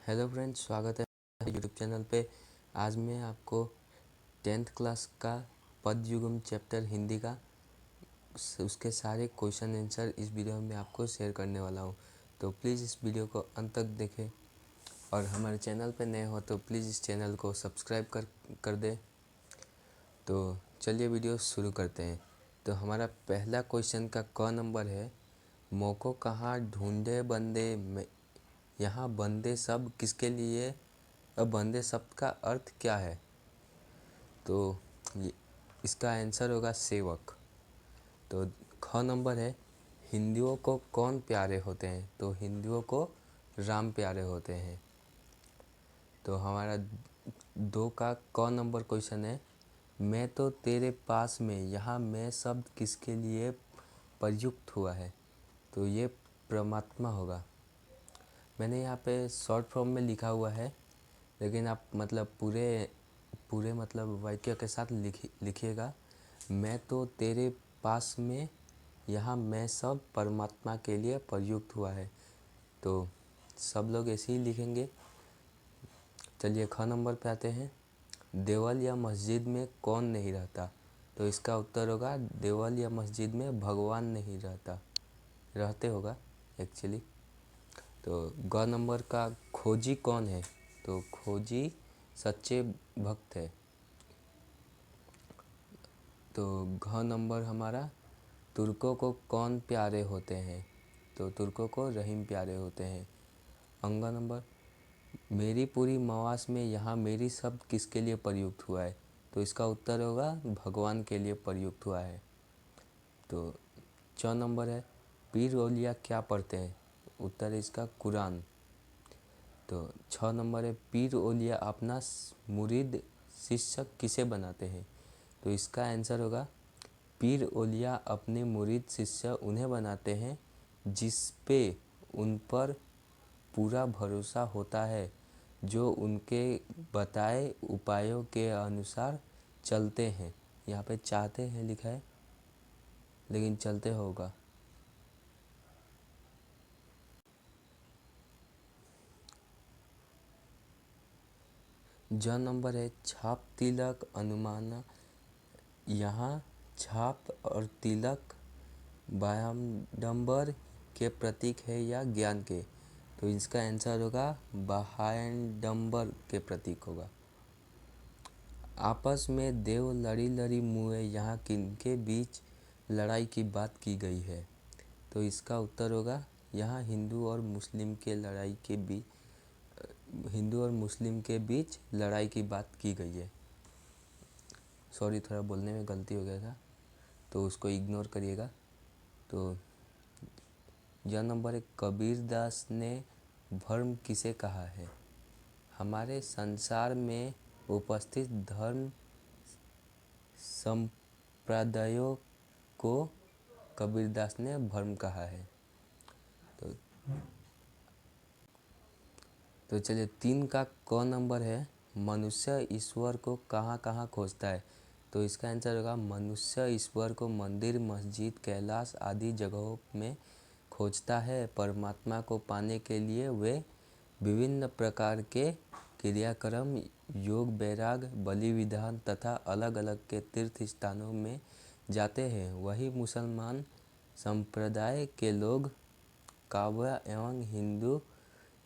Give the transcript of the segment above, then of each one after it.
Hello friends, स्वागत है YouTube channel पे। आज मैं आपको 10th क्लास का पद युगम चैप्टर हिंदी का उसके सारे क्वेश्चन आंसर इस वीडियो में आपको शेयर करने वाला हूँ। तो प्लीज़ इस वीडियो को अंत तक देखें और हमारे चैनल पे नए हो तो प्लीज़ इस चैनल को सब्सक्राइब कर दें। तो चलिए वीडियो शुरू करते हैं। तो हमारा पहला क्वेश्चन का क नंबर है, मोको कहाँ ढूंढे बंदे में। यहाँ बंदे शब्द किसके लिए और बंदे शब्द का अर्थ क्या है? तो इसका आंसर होगा सेवक। तो ख नंबर है, हिंदुओं को कौन प्यारे होते हैं? तो हिंदुओं को राम प्यारे होते हैं। तो हमारा 2 का क नंबर क्वेश्चन है, मैं तो तेरे पास में। यहाँ मैं शब्द किसके लिए प्रयुक्त हुआ है? तो ये परमात्मा होगा। मैंने यहाँ पे शॉर्ट फॉर्म में लिखा हुआ है, लेकिन आप मतलब पूरे मतलब वाक्य के साथ लिखिएगा। मैं तो तेरे पास में, यहाँ मैं सब परमात्मा के लिए प्रयुक्त हुआ है। तो सब लोग ऐसे ही लिखेंगे। चलिए ख नंबर पे आते हैं, देवल या मस्जिद में कौन नहीं रहता? तो इसका उत्तर होगा, देवल या मस्जिद में भगवान नहीं रहते होगा एक्चुअली। तो ग नंबर का खोजी कौन है? तो खोजी सच्चे भक्त है। तो घ नंबर हमारा, तुर्कों को कौन प्यारे होते हैं? तो तुर्कों को रहीम प्यारे होते हैं। अंग नंबर, मेरी पूरी मवास में यहाँ मेरी शब्द किसके लिए प्रयुक्त हुआ है? तो इसका उत्तर होगा, भगवान के लिए प्रयुक्त हुआ है। तो च नंबर है, पीर औलिया क्या पढ़ते हैं? उत्तर है इसका कुरान। तो 6 नंबर है, पीर औलिया अपना मुरीद शिष्य किसे बनाते हैं? तो इसका आंसर होगा, पीर औलिया अपने मुरीद शिष्य उन्हें बनाते हैं जिस पे उन पर पूरा भरोसा होता है, जो उनके बताए उपायों के अनुसार चलते हैं। यहाँ पे चाहते हैं लिखा है, लेकिन चलते होगा। ज नंबर है, छाप तिलक अनुमाना। यहाँ छाप और तिलक बाह्यडंबर के प्रतीक है या ज्ञान के? तो इसका आंसर होगा, बाह्यडंबर के प्रतीक होगा। आपस में देव लड़ी लड़ी मुए, यहाँ किनके बीच लड़ाई की बात की गई है? तो इसका उत्तर होगा, यहाँ हिंदू और मुस्लिम के बीच लड़ाई की बात की गई है। सॉरी, थोड़ा बोलने में गलती हो गया था, तो उसको इग्नोर करिएगा। तो यह नंबर है, कबीर दास ने धर्म किसे कहा है? हमारे संसार में उपस्थित धर्म संप्रदायों को कबीरदास ने धर्म कहा है। तो चलिए 3 का क नंबर है, मनुष्य ईश्वर को कहाँ कहाँ खोजता है? तो इसका आंसर होगा, मनुष्य ईश्वर को मंदिर, मस्जिद, कैलाश आदि जगहों में खोजता है। परमात्मा को पाने के लिए वे विभिन्न प्रकार के क्रियाक्रम, योग, वैराग, बलि विधान तथा अलग अलग के तीर्थ स्थानों में जाते हैं। वही मुसलमान संप्रदाय के लोग काबा एवं हिंदू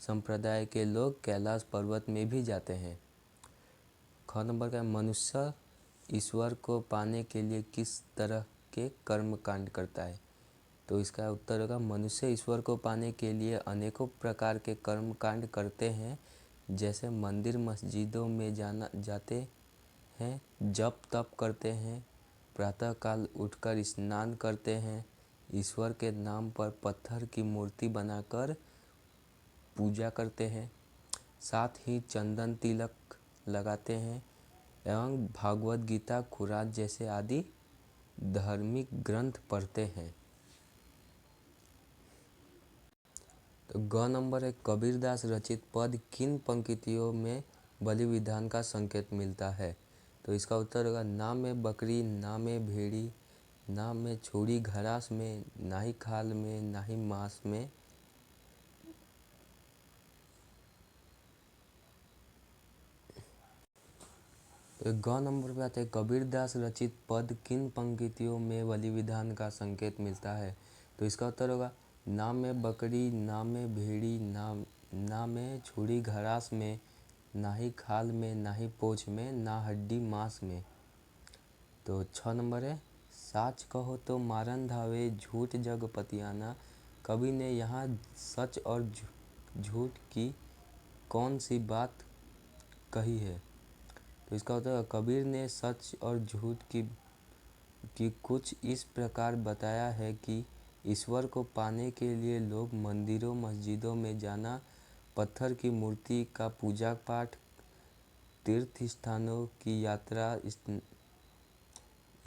संप्रदाय के लोग कैलाश पर्वत में भी जाते हैं। ख नंबर का, मनुष्य ईश्वर को पाने के लिए किस तरह के कर्म कांड करता है? तो इसका उत्तर होगा, मनुष्य ईश्वर को पाने के लिए अनेकों प्रकार के कर्म कांड करते हैं, जैसे मंदिर मस्जिदों में जाते हैं, जप तप करते हैं, प्रातःकाल उठकर स्नान करते हैं, ईश्वर के नाम पर पत्थर की मूर्ति बनाकर पूजा करते हैं, साथ ही चंदन तिलक लगाते हैं एवं भागवत गीता, कुरान जैसे आदि धार्मिक ग्रंथ पढ़ते हैं। तो ग नंबर है, कबीरदास रचित पद किन पंक्तियों में बलि विधान का संकेत मिलता है? तो इसका उत्तर होगा, ना में बकरी, ना में भेड़ी, ना में छोड़ी घरास में, ना ही खाल में, ना ही मांस में। ग नंबर पे आते हैं, कबीरदास रचित पद किन पंक्तियों में बलि विधान का संकेत मिलता है? तो इसका उत्तर होगा, ना में बकरी, ना में भेड़ी, ना में छुरी घरास में, ना ही खाल में, ना ही पोछ में, ना हड्डी मांस में। तो 6 नंबर है, साच कहो तो मारन धावे, झूठ जग पतियाना। कवि ने यहाँ सच और झूठ की कौन सी बात कही है? तो इसका उत्तर है, कबीर ने सच और झूठ की कुछ इस प्रकार बताया है कि ईश्वर को पाने के लिए लोग मंदिरों मस्जिदों में जाना, पत्थर की मूर्ति का पूजा पाठ, तीर्थ स्थानों की यात्रा,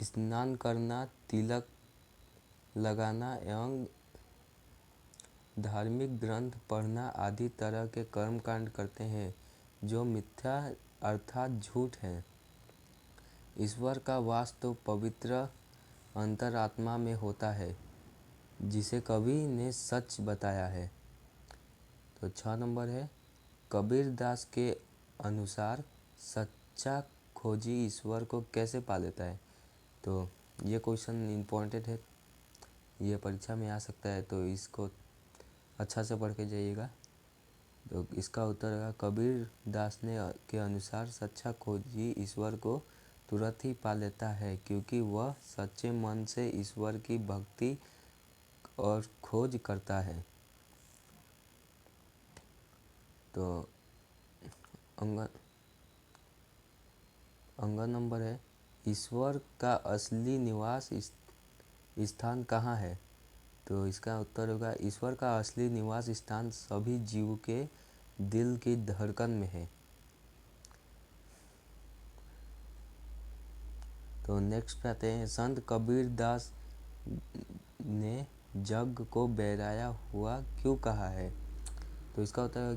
स्नान करना, तिलक लगाना एवं धार्मिक ग्रंथ पढ़ना आदि तरह के कर्मकांड करते हैं जो मिथ्या अर्थात झूठ है। ईश्वर का वास तो पवित्र अंतरात्मा में होता है, जिसे कवि ने सच बताया है। तो 6 नंबर है, कबीर दास के अनुसार सच्चा खोजी ईश्वर को कैसे पा लेता है? तो ये क्वेश्चन इम्पोर्टेंट है, ये परीक्षा में आ सकता है, तो इसको अच्छा से पढ़ के जाइएगा। तो इसका उत्तर है, कबीर दास के अनुसार सच्चा खोजी ईश्वर को तुरंत ही पा लेता है, क्योंकि वह सच्चे मन से ईश्वर की भक्ति और खोज करता है। तो अंग नंबर है, ईश्वर का असली निवास स्थान कहाँ है? तो इसका उत्तर होगा, ईश्वर का असली निवास स्थान सभी जीव के दिल की धड़कन में है। तो नेक्स्ट पे आते हैं, संत कबीर दास ने जग को बहराया हुआ क्यों कहा है? तो इसका उत्तर है,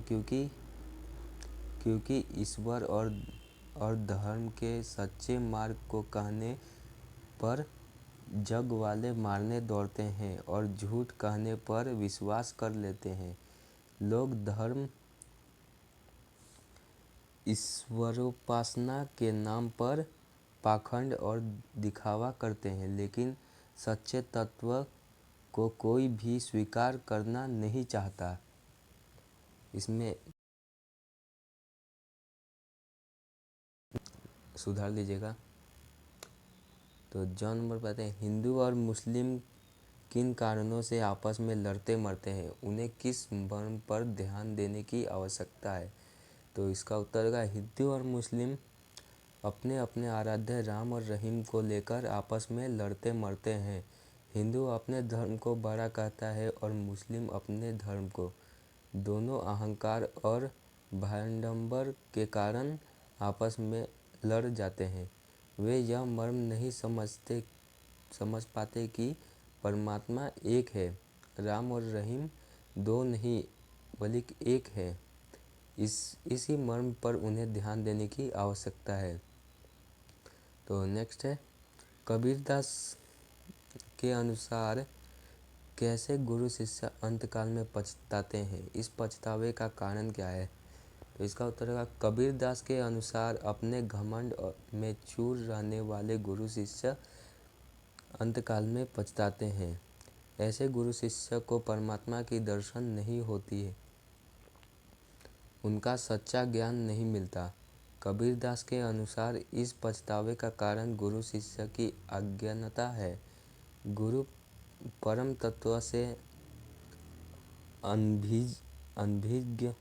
क्योंकि ईश्वर और धर्म के सच्चे मार्ग को कहने पर जग वाले मारने दौड़ते हैं और झूठ कहने पर विश्वास कर लेते हैं। लोग धर्म ईश्वरोपासना के नाम पर पाखंड और दिखावा करते हैं, लेकिन सच्चे तत्व को कोई भी स्वीकार करना नहीं चाहता। इसमें सुधार लीजिएगा। तो जॉन नंबर पाते हैं, हिंदू और मुस्लिम किन कारणों से आपस में लड़ते मरते हैं? उन्हें किस मर्म पर ध्यान देने की आवश्यकता है? तो इसका उत्तर होगा, हिंदू और मुस्लिम अपने अपने आराध्य राम और रहीम को लेकर आपस में लड़ते मरते हैं। हिंदू अपने धर्म को बड़ा कहता है और मुस्लिम अपने धर्म को। दोनों अहंकार और भांडंबर के कारण आपस में लड़ जाते हैं। वे यह मर्म नहीं समझ पाते कि परमात्मा एक है, राम और रहीम दो नहीं बल्कि एक है। इसी मर्म पर उन्हें ध्यान देने की आवश्यकता है। तो नेक्स्ट है, कबीरदास के अनुसार कैसे गुरु शिष्य अंतकाल में पछताते हैं? इस पछतावे का कारण क्या है? तो इसका उत्तर है, कबीरदास के अनुसार अपने घमंड में चूर रहने वाले गुरु शिष्य अंतकाल में पछताते हैं। ऐसे गुरु शिष्य को परमात्मा की दर्शन नहीं होती है, उनका सच्चा ज्ञान नहीं मिलता। कबीरदास के अनुसार इस पछतावे का कारण गुरु शिष्य की अज्ञानता है। गुरु परम तत्व से अनभिज्ञ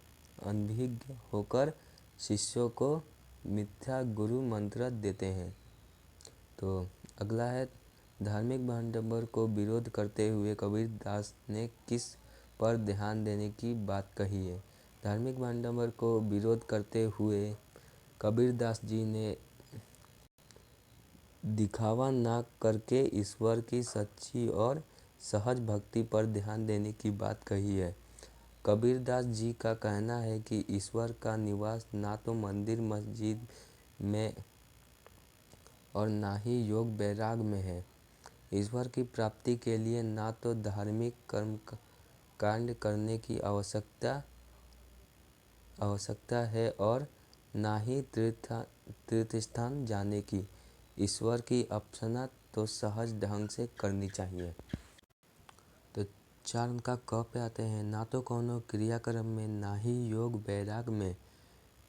होकर शिष्यों को मिथ्या गुरु मंत्र देते हैं। तो अगला है, धार्मिक भांडंबर को विरोध करते हुए कबीरदास ने किस पर ध्यान देने की बात कही है? धार्मिक भांडंबर को विरोध करते हुए कबीरदास जी ने दिखावा ना करके ईश्वर की सच्ची और सहज भक्ति पर ध्यान देने की बात कही है। कबीरदास जी का कहना है कि ईश्वर का निवास ना तो मंदिर मस्जिद में और ना ही योग वैराग में है। ईश्वर की प्राप्ति के लिए ना तो धार्मिक कर्म कांड करने की आवश्यकता है और ना ही तीर्थ स्थान जाने की। ईश्वर की अर्चना तो सहज ढंग से करनी चाहिए। तो 4 उनका क पे आते हैं, ना तो कोनो क्रियाक्रम में, ना ही योग वैराग में।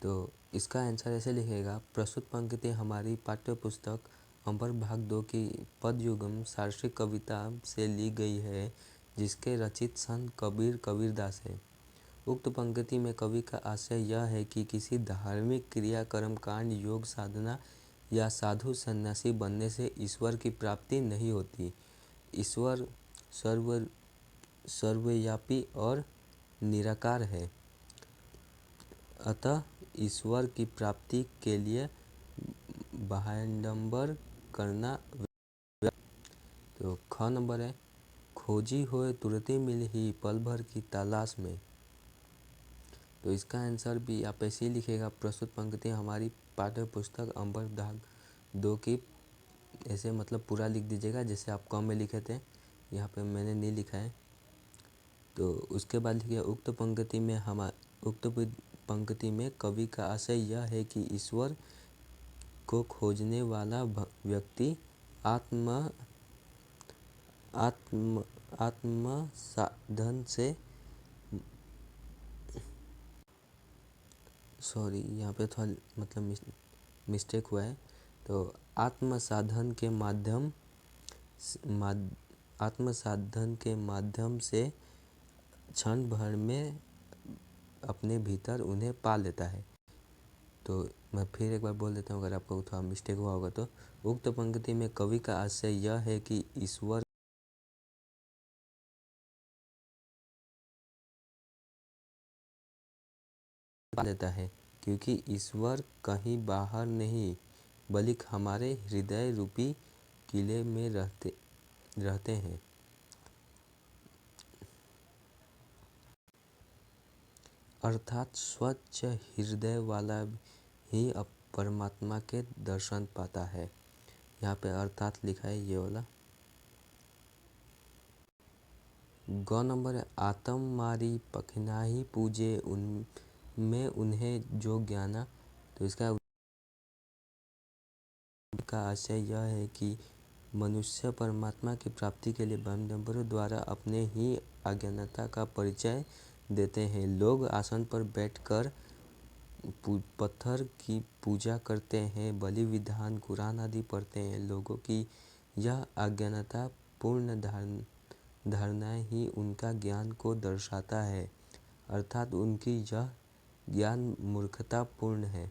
तो इसका आंसर ऐसे लिखेगा, प्रस्तुत पंक्ति हमारी पाठ्य पुस्तक अंबर भाग 2 की पदयुगम सार्षिक कविता से ली गई है, जिसके रचित संत कबीरदास है। उक्त पंक्ति में कवि का आशय यह है कि किसी धार्मिक क्रिया कर्म कांड, योग साधना या साधु सन्यासी बनने से ईश्वर की प्राप्ति नहीं होती। ईश्वर सर्वव्यापी और निराकार है, अतः ईश्वर की प्राप्ति के लिए बाह्याडंबर करना। तो ख नंबर है, खोजी होए तुरते मिल ही पल भर की तलाश में। तो इसका आंसर भी आप ऐसे ही लिखेगा, प्रस्तुत पंक्ति हमारी पाठ्य पुस्तक अंबर भाग 2 की, ऐसे मतलब पूरा लिख दीजिएगा जैसे आप कम में लिखे थे, यहाँ पे मैंने नहीं लिखा है। तो उसके बाद लिखिए, उक्त पंक्ति में कवि का आशय यह है कि ईश्वर को खोजने वाला व्यक्ति आत्म साधन से, सॉरी यहाँ पे थोड़ा मतलब मिस्टेक हुआ है। तो आत्म साधन के माध्यम से क्षण भर में अपने भीतर उन्हें पा लेता है। तो मैं फिर एक बार बोल देता हूँ, अगर आपको थोड़ा मिस्टेक हुआ होगा तो। उक्त पंक्ति में कवि का आशय यह है कि ईश्वर पा लेता है, क्योंकि ईश्वर कहीं बाहर नहीं बल्कि हमारे हृदय रूपी किले में रहते हैं। अर्थात स्वच्छ हृदय वाला ही परमात्मा के दर्शन पाता है। यहाँ पे अर्थात लिखा है ये वाला। ग नंबर है, आत्म मारी पखनाही पूजे उनमें उन्हें जो ज्ञाना। तो इसका आशय यह है कि मनुष्य परमात्मा की प्राप्ति के लिए बाह्याडंबरों द्वारा अपने ही अज्ञानता का परिचय देते हैं। लोग आसन पर बैठकर पत्थर की पूजा करते हैं, बलि विधान, कुरान आदि पढ़ते हैं। लोगों की यह अज्ञानता पूर्ण धारणाएं ही उनका ज्ञान को दर्शाता है, अर्थात उनकी यह ज्ञान मूर्खता पूर्ण है,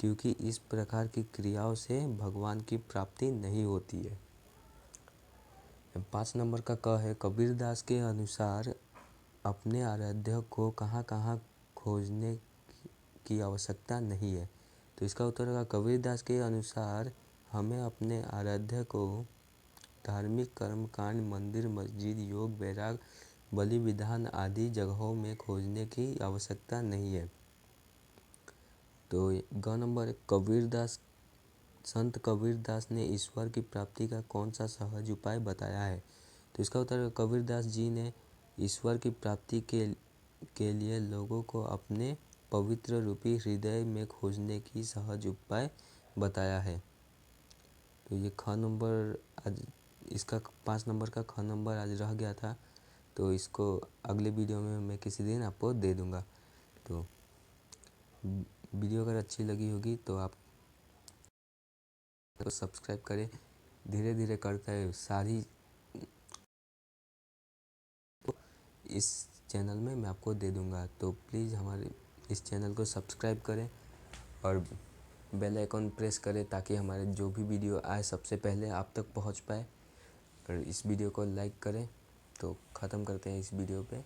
क्योंकि इस प्रकार की क्रियाओं से भगवान की प्राप्ति नहीं होती है। 5 नंबर का क है, कबीरदास के अनुसार अपने आराध्य को कहाँ कहाँ खोजने की आवश्यकता नहीं है। तो इसका उत्तर होगा, कबीरदास के अनुसार हमें अपने आराध्य को धार्मिक कर्म कांड, मंदिर, मस्जिद, योग, वैराग, बलि विधान आदि जगहों में खोजने की आवश्यकता नहीं है। तो ग नंबर, संत कबीरदास ने ईश्वर की प्राप्ति का कौन सा सहज उपाय बताया है। तो इसका उत्तर, कबीरदास जी ने ईश्वर की प्राप्ति के लिए लोगों को अपने पवित्र रूपी हृदय में खोजने की सहज उपाय बताया है। तो ये ख नंबर आज, इसका 5 नंबर का ख नंबर आज रह गया था, तो इसको अगले वीडियो में मैं किसी दिन आपको दे दूँगा। तो वीडियो अगर अच्छी लगी होगी तो आप तो सब्सक्राइब करें, धीरे धीरे करता है सारी इस चैनल में मैं आपको दे दूँगा। तो प्लीज़ हमारे इस चैनल को सब्सक्राइब करें और बेल आइकन प्रेस करें, ताकि हमारे जो भी वीडियो आए सबसे पहले आप तक पहुंच पाए। और इस वीडियो को लाइक करें। तो ख़त्म करते हैं इस वीडियो पे।